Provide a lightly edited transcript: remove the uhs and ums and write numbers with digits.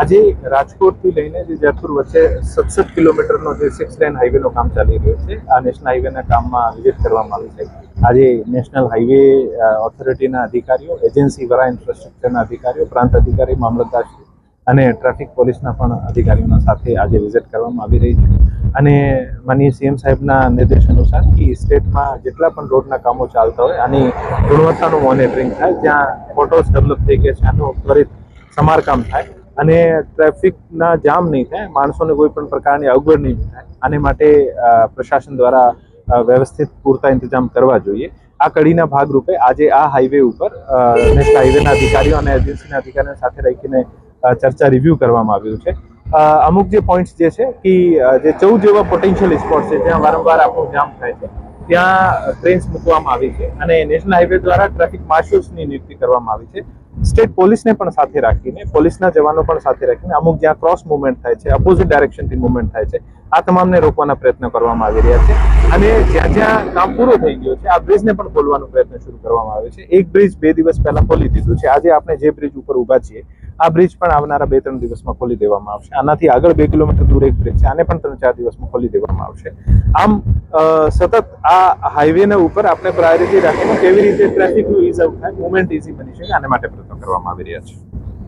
આજે રાજકોટથી લઈને જે જયપુર વચ્ચે 67 કિલોમીટરનો જે 6 લેન હાઈવેનું કામ ચાલી રહ્યું છે, આ નેશનલ હાઈવેના કામમાં વિઝિટ કરવામાં આવી છે. આજે નેશનલ હાઈવે ઓથોરિટીના અધિકારીઓ, એજન્સી વરા ઇન્ફ્રાસ્ટ્રક્ચરના અધિકારીઓ, પ્રાંત અધિકારી, મામલતદાર અને ટ્રાફિક પોલીસના પણ અધિકારીઓના સાથે આજે વિઝિટ કરવામાં આવી રહી છે. અને માનનીય સીએમ સાહેબના નિર્દેશ અનુસાર કે સ્ટેટમાં જેટલા પણ રોડના કામો ચાલતા હોય આની ગુણવત્તાનું મોનિટરિંગ થાય, જ્યાં ફોટોસ ડેવલપ થઈ ગયા છે આનું ત્વરિત સમારકામ થાય અને ટ્રાફિકના જામ નહીં થાય, માણસોને કોઈ પણ પ્રકારની અગવડ નહીં થાય. આને માટે પ્રશાસન દ્વારા વ્યવસ્થિત પૂરતા ઇંતજામ કરવા જોઈએ. આ કડીના ભાગરૂપે આજે આ હાઈવે ઉપર નેશનલ હાઈવેના અધિકારીઓ અને એજન્સીના અધિકારીઓ સાથે રાખીને ચર્ચા રિવ્યુ કરવામાં આવ્યું છે. અમુક જે પોઈન્ટ્સ જે છે કે જે 14 જેવા પોટેન્શિયલ સ્પોટ છે જ્યાં વારંવાર આપણું જામ થાય છે, ત્યાં ટ્રેન્સ મૂકવામાં આવી છે અને નેશનલ હાઈવે દ્વારા ટ્રાફિક માર્શલ્સની નિયુક્તિ કરવામાં આવી છે. સ્ટેટ પોલીસને પણ સાથે રાખીને, પોલીસના જવાનો પણ સાથે રાખીને અમુક જ્યાં ક્રોસ મુવમેન્ટ થાય છે, અપોઝિટ ડાયરેક્શનથી મુવમેન્ટ થાય છે, આ તમામને રોકવાના પ્રયત્ન કરવામાં આવી રહ્યા છે. અને જ્યાં જ્યાં કામ પૂરું થઈ ગયું છે આ બ્રિજને પણ ખોલવાનો પ્રયત્ન શરૂ કરવામાં આવ્યો છે. એક બ્રિજ 2 દિવસ પહેલા ખોલી દીધું છે. આજે આપણે જે બ્રિજ ઉપર ઊભા છીએ આ બ્રિજ પણ આવનારા 2-3 દિવસમાં ખોલી દેવામાં આવશે. આનાથી આગળ 2 કિલોમીટર દૂર એક બ્રિજ છે, આને પણ 3-4 દિવસમાં ખોલી દેવામાં આવશે. આમ સતત આ હાઈવેના ઉપર આપણે પ્રાયોરિટી રાખીને કેવી રીતે ટ્રાફિકનું ઇઝ આઉટ થાય, મુવમેન્ટ ઇઝી બની શકે આને માટે પ્રયત્નો કરવામાં આવી રહ્યા છે.